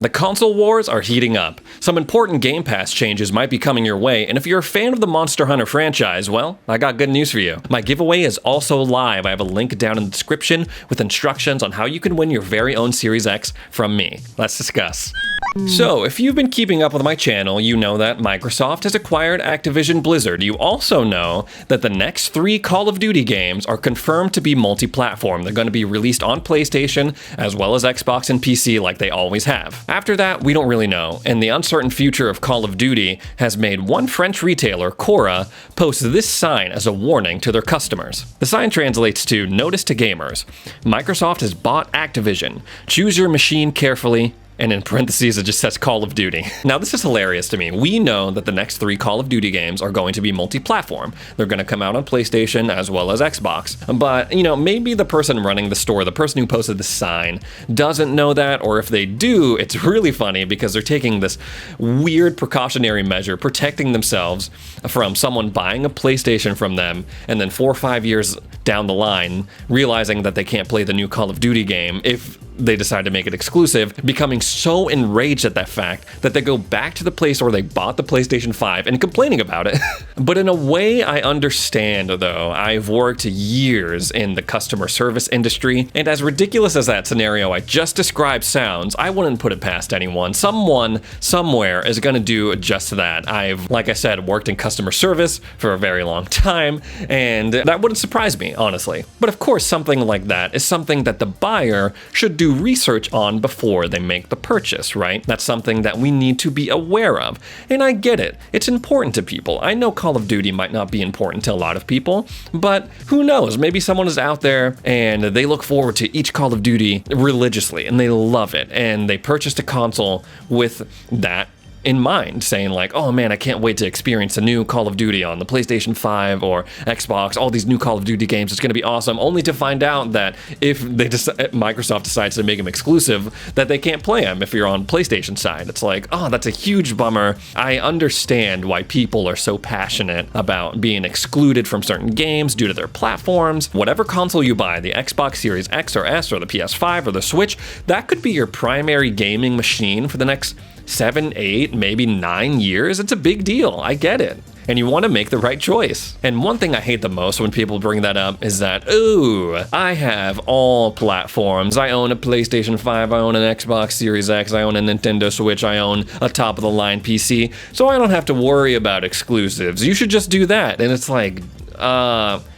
The console wars are heating up. Some important Game Pass changes might be coming your way, and if you're a fan of the Monster Hunter franchise, well, I got good news for you. My giveaway is also live. I have a link down in the description with instructions on how you can win your very own Series X from me. Let's discuss. So, if you've been keeping up with my channel, you know that Microsoft has acquired Activision Blizzard. You also know that the next 3 Call of Duty games are confirmed to be multi-platform. They're going to be released on PlayStation as well as Xbox and PC like they always have. After that, we don't really know, and the uncertain future of Call of Duty has made one French retailer, Cora, post this sign as a warning to their customers. The sign translates to "Notice to gamers. Microsoft has bought Activision. Choose your machine carefully." And in parentheses, it just says Call of Duty. Now, this is hilarious to me. We know that the next 3 Call of Duty games are going to be multi-platform. They're going to come out on PlayStation as well as Xbox. But, maybe the person running the store, the person who posted the sign, doesn't know that, or if they do, it's really funny because they're taking this weird precautionary measure, protecting themselves from someone buying a PlayStation from them, and then 4 or 5 years down the line, realizing that they can't play the new Call of Duty game if they decide to make it exclusive, becoming so enraged at that fact that they go back to the place where they bought the PlayStation 5 and complaining about it. But in a way, I understand, though. I've worked years in the customer service industry, and as ridiculous as that scenario I just described sounds, I wouldn't put it past anyone. Someone, somewhere, is going to do just that. I've, like I said, worked in customer service for a very long time, and that wouldn't surprise me, honestly. But of course, something like that is something that the buyer should do research on before they make the purchase, right? That's something that we need to be aware of. And I get it. It's important to people. I know Call of Duty might not be important to a lot of people, but who knows? Maybe someone is out there and they look forward to each Call of Duty religiously and they love it and they purchased a console with that in mind, saying like, oh man, I can't wait to experience a new Call of Duty on the PlayStation 5 or Xbox, all these new Call of Duty games, it's going to be awesome, only to find out that if Microsoft decides to make them exclusive, that they can't play them if you're on PlayStation side. It's like, oh, that's a huge bummer. I understand why people are so passionate about being excluded from certain games due to their platforms. Whatever console you buy, the Xbox Series X or S or the PS5 or the Switch, that could be your primary gaming machine for the next 7, 8, maybe 9 years. It's a big deal. I get it. And you want to make the right choice. And one thing I hate the most when people bring that up is that, ooh, I have all platforms. I own a PlayStation 5, I own an Xbox Series X, I own a Nintendo Switch, I own a top-of-the-line PC, so I don't have to worry about exclusives. You should just do that. And it's like,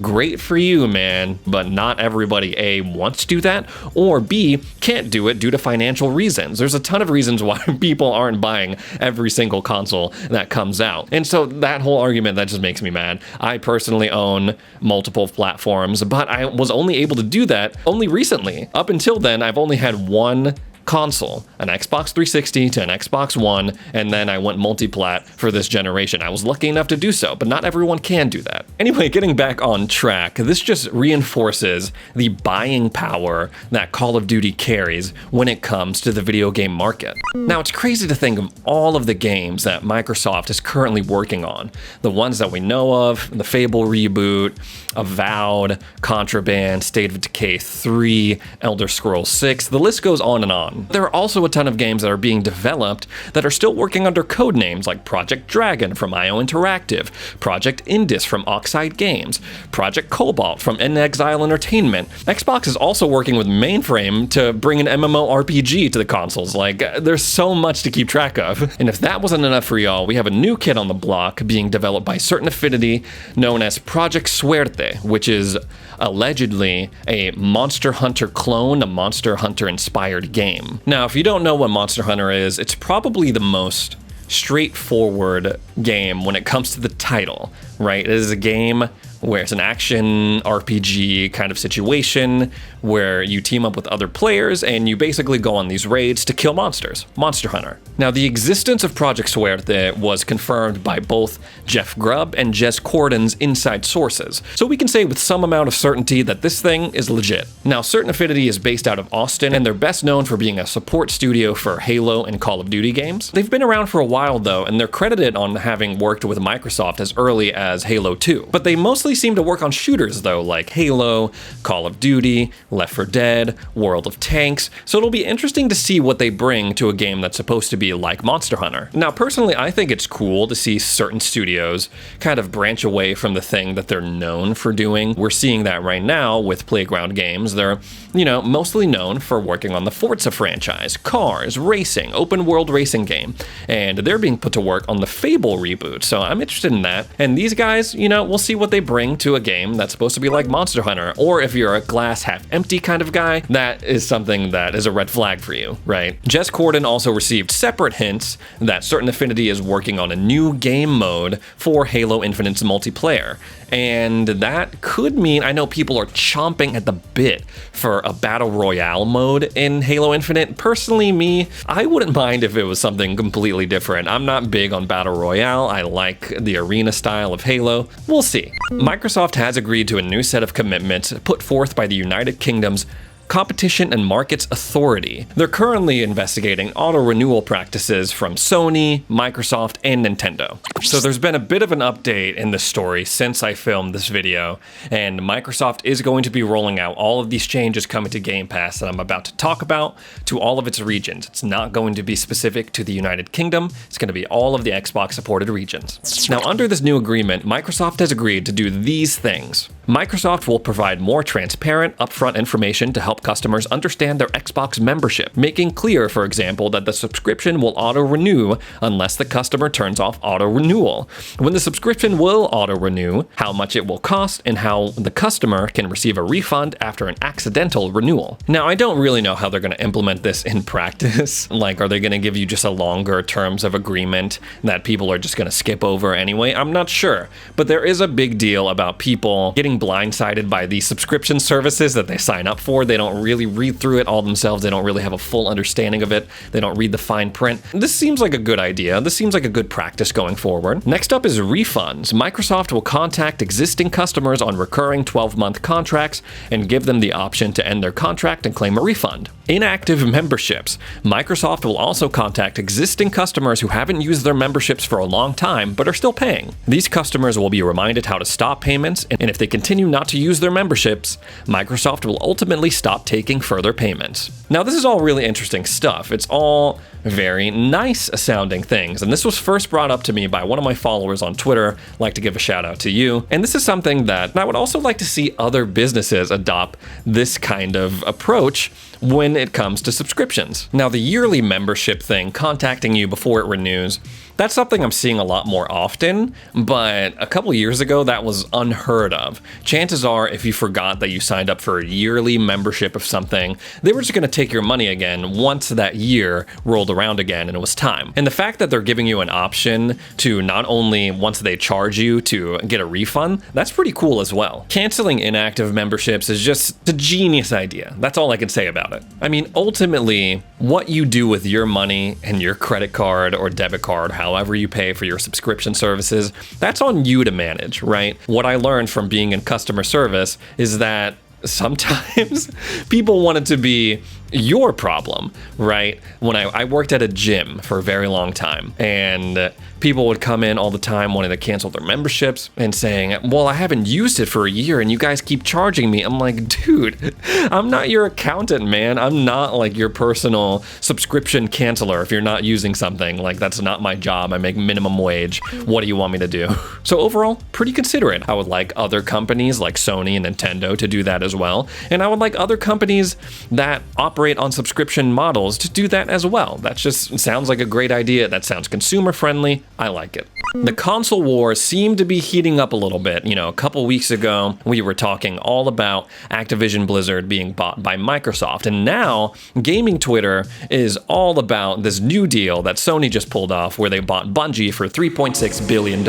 great for you, man, but not everybody A, wants to do that, or B, can't do it due to financial reasons. There's a ton of reasons why people aren't buying every single console that comes out. And so that whole argument, that just makes me mad. I personally own multiple platforms, but I was only able to do that only recently. Up until then, I've only had one console, an Xbox 360 to an Xbox One, and then I went multi-plat for this generation. I was lucky enough to do so, but not everyone can do that. Anyway, getting back on track, this just reinforces the buying power that Call of Duty carries when it comes to the video game market. Now, it's crazy to think of all of the games that Microsoft is currently working on. The ones that we know of, the Fable reboot, Avowed, Contraband, State of Decay 3, Elder Scrolls 6, the list goes on and on. There are also a ton of games that are being developed that are still working under code names like Project Dragon from IO Interactive, Project Indus from Oxide Games, Project Cobalt from In Exile Entertainment. Xbox is also working with Mainframe to bring an MMORPG to the consoles. Like, there's so much to keep track of. And if that wasn't enough for y'all, we have a new kid on the block being developed by Certain Affinity known as Project Suerte, which is allegedly a Monster Hunter clone, a Monster Hunter inspired game. Now, if you don't know what Monster Hunter is, it's probably the most straightforward game when it comes to the title, right? It is a game where it's an action RPG kind of situation where you team up with other players and you basically go on these raids to kill monsters. Monster Hunter. Now, the existence of Project Suerte was confirmed by both Jeff Grubb and Jez Corden's inside sources, so we can say with some amount of certainty that this thing is legit. Now, Certain Affinity is based out of Austin, and they're best known for being a support studio for Halo and Call of Duty games. They've been around for a while, though, and they're credited on having worked with Microsoft as early as Halo 2, but they mostly mostly seem to work on shooters though, like Halo, Call of Duty, Left 4 Dead, World of Tanks, so it'll be interesting to see what they bring to a game that's supposed to be like Monster Hunter. Now, personally, I think it's cool to see certain studios kind of branch away from the thing that they're known for doing. We're seeing that right now with Playground Games. They're, mostly known for working on the Forza franchise, cars, racing, open world racing game, and they're being put to work on the Fable reboot, so I'm interested in that. And these guys, we'll see what they bring to a game that's supposed to be like Monster Hunter, or if you're a glass half empty kind of guy, that is something that is a red flag for you, right? Jess Corden also received separate hints that Certain Affinity is working on a new game mode for Halo Infinite's multiplayer. And that could mean, I know people are chomping at the bit for a battle royale mode in Halo Infinite. Personally, me, I wouldn't mind if it was something completely different. I'm not big on battle royale. I like the arena style of Halo. We'll see. Microsoft has agreed to a new set of commitments put forth by the United Kingdom's Competition and Markets Authority. They're currently investigating auto-renewal practices from Sony, Microsoft, and Nintendo. So there's been a bit of an update in this story since I filmed this video, and Microsoft is going to be rolling out all of these changes coming to Game Pass that I'm about to talk about to all of its regions. It's not going to be specific to the United Kingdom, it's going to be all of the Xbox-supported regions. Now, under this new agreement, Microsoft has agreed to do these things. Microsoft will provide more transparent, upfront information to help customers understand their Xbox membership, making clear, for example, that the subscription will auto-renew unless the customer turns off auto-renewal. When the subscription will auto-renew, how much it will cost, and how the customer can receive a refund after an accidental renewal. Now, I don't really know how they're going to implement this in practice. Like, are they going to give you just a longer terms of agreement that people are just going to skip over anyway? I'm not sure. But there is a big deal about people getting blindsided by these subscription services that they sign up for. They don't really read through it all themselves. They don't really have a full understanding of it. They don't read the fine print. This seems like a good idea. This seems like a good practice going forward. Next up is refunds. Microsoft will contact existing customers on recurring 12-month contracts and give them the option to end their contract and claim a refund. Inactive memberships. Microsoft will also contact existing customers who haven't used their memberships for a long time but are still paying. These customers will be reminded how to stop payments, and if they continue not to use their memberships, Microsoft will ultimately stop taking further payments. Now, this is all really interesting stuff. It's all very nice sounding things, and this was first brought up to me by one of my followers on Twitter. I'd like to give a shout out to you. And this is something that I would also like to see other businesses adopt this kind of approach when it comes to subscriptions. Now, the yearly membership thing, contacting you before it renews, that's something I'm seeing a lot more often, but a couple years ago that was unheard of. Chances are, if you forgot that you signed up for a yearly membership of something, they were just going to take your money again once that year rolled around again and it was time. And the fact that they're giving you an option to not only, once they charge you, to get a refund, that's pretty cool as well. Canceling inactive memberships is just a genius idea. That's all I can say about it. I mean, ultimately, what you do with your money and your credit card or debit card, however you pay for your subscription services, that's on you to manage, right? What I learned from being in customer service is that sometimes people want it to be your problem, right? When I worked at a gym for a very long time, and people would come in all the time wanting to cancel their memberships and saying, well, I haven't used it for a year and you guys keep charging me. I'm like, dude, I'm not your accountant, man. I'm not like your personal subscription canceller. If you're not using something, like, that's not my job. I make minimum wage. What do you want me to do? So overall, pretty considerate. I would like other companies like Sony and Nintendo to do that as well. And I would like other companies that operate on subscription models to do that as well. That just sounds like a great idea. That sounds consumer friendly. I like it. The console wars seem to be heating up a little bit. You know, a couple weeks ago, we were talking all about Activision Blizzard being bought by Microsoft, and now gaming Twitter is all about this new deal that Sony just pulled off where they bought Bungie for $3.6 billion.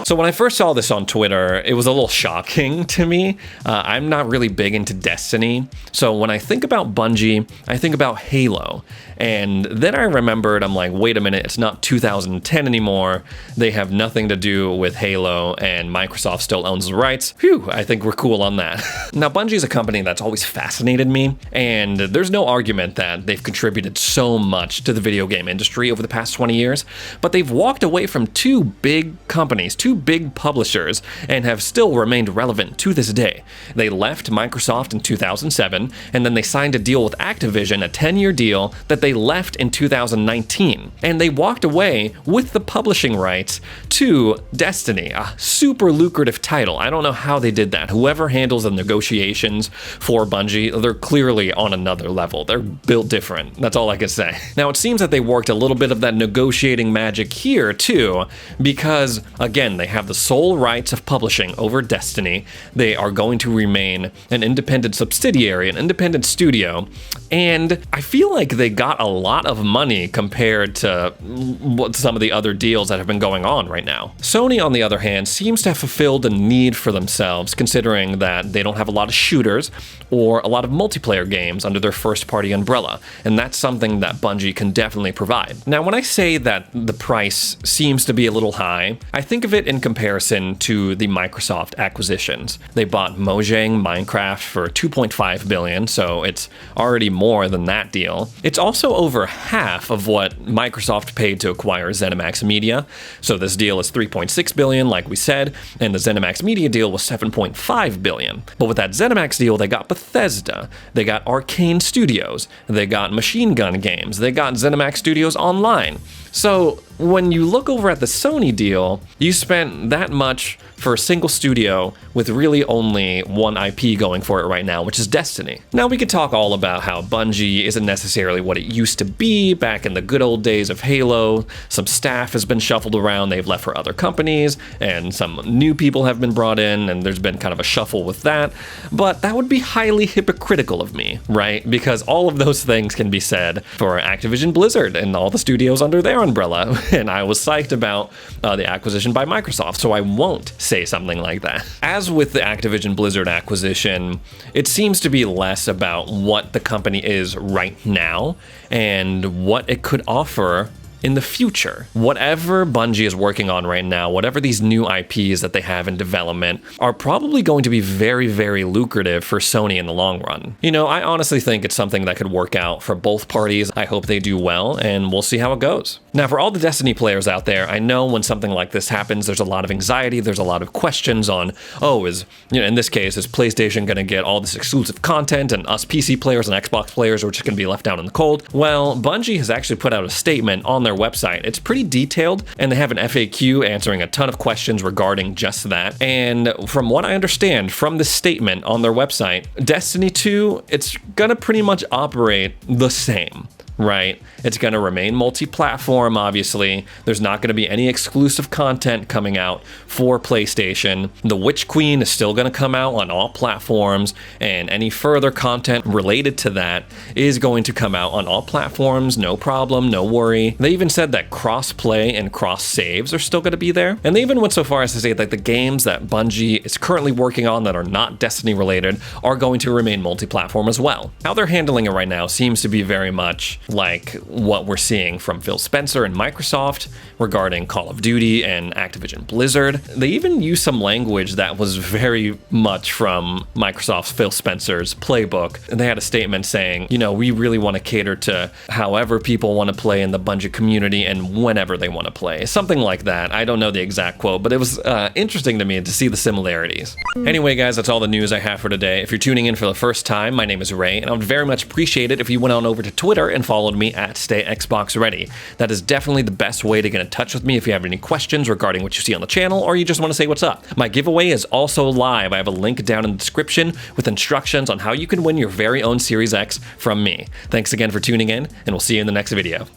So when I first saw this on Twitter, it was a little shocking to me. I'm not really really big into Destiny. So when I think about Bungie, I think about Halo. And then I remembered, I'm like, wait a minute, it's not 2010 anymore. They have nothing to do with Halo, and Microsoft still owns the rights. Phew, I think we're cool on that. Now, Bungie is a company that's always fascinated me, and there's no argument that they've contributed so much to the video game industry over the past 20 years, but they've walked away from two big companies, two big publishers, and have still remained relevant to this day. They left Microsoft in 2007, and then they signed a deal with Activision, a 10-year deal that they left in 2019. And they walked away with the publishing rights to Destiny, a super lucrative title. I don't know how they did that. Whoever handles the negotiations for Bungie, they're clearly on another level. They're built different. That's all I can say. Now, it seems that they worked a little bit of that negotiating magic here too, because again, they have the sole rights of publishing over Destiny. They are going to remain an independent subsidiary, an independent studio, and I feel like they got a lot of money compared to what some of the other deals that have been going on right now. Sony, on the other hand, seems to have fulfilled a need for themselves, considering that they don't have a lot of shooters or a lot of multiplayer games under their first-party umbrella, and that's something that Bungie can definitely provide. Now, when I say that the price seems to be a little high, I think of it in comparison to the Microsoft acquisitions. They bought Mojang Minecraft for $2.5 billion, so it's already more than that deal. It's also over half of what Microsoft paid to acquire ZeniMax Media. So this deal is $3.6 billion, like we said, and the ZeniMax Media deal was $7.5 billion. But with that ZeniMax deal, they got Bethesda, they got Arcane Studios, they got Machine Gun Games, they got ZeniMax Studios Online. So when you look over at the Sony deal, you spent that much for a single studio with really only one IP going for it right now, which is Destiny. Now, we could talk all about how Bungie isn't necessarily what it used to be back in the good old days of Halo. Some staff has been shuffled around, they've left for other companies, and some new people have been brought in, and there's been kind of a shuffle with that. But that would be highly hypocritical of me, right? Because all of those things can be said for Activision Blizzard and all the studios under their umbrella, and I was psyched about the acquisition by Microsoft, so I won't say something like that. As with the Activision Blizzard acquisition, it seems to be less about what the company is right now and what it could offer in the future. Whatever Bungie is working on right now, whatever these new IPs that they have in development, are probably going to be very, very lucrative for Sony in the long run. You know, I honestly think it's something that could work out for both parties. I hope they do well, and we'll see how it goes. Now, for all the Destiny players out there, I know when something like this happens, there's a lot of anxiety, there's a lot of questions on, oh, in this case, is PlayStation going to get all this exclusive content, and us PC players and Xbox players are just going to be left out in the cold? Well, Bungie has actually put out a statement on their website. It's pretty detailed, and they have an FAQ answering a ton of questions regarding just that. And from what I understand from the statement on their website, Destiny 2, it's gonna pretty much operate the same. Right? It's going to remain multi-platform, obviously. There's not going to be any exclusive content coming out for PlayStation. The Witch Queen is still going to come out on all platforms, and any further content related to that is going to come out on all platforms, no problem, no worry. They even said that cross-play and cross-saves are still going to be there. And they even went so far as to say that the games that Bungie is currently working on that are not Destiny related are going to remain multi-platform as well. How they're handling it right now seems to be very much like what we're seeing from Phil Spencer and Microsoft regarding Call of Duty and Activision Blizzard. They even used some language that was very much from Microsoft's Phil Spencer's playbook. And they had a statement saying, you know, we really want to cater to however people want to play in the Bungie community and whenever they want to play. Something like that. I don't know the exact quote, but it was interesting to me to see the similarities. Anyway, guys, that's all the news I have for today. If you're tuning in for the first time, my name is Ray, and I would very much appreciate it if you went on over to Twitter and followed me at StayXboxReady. That is definitely the best way to get in touch with me if you have any questions regarding what you see on the channel, or you just want to say what's up. My giveaway is also live. I have a link down in the description with instructions on how you can win your very own Series X from me. Thanks again for tuning in, and we'll see you in the next video.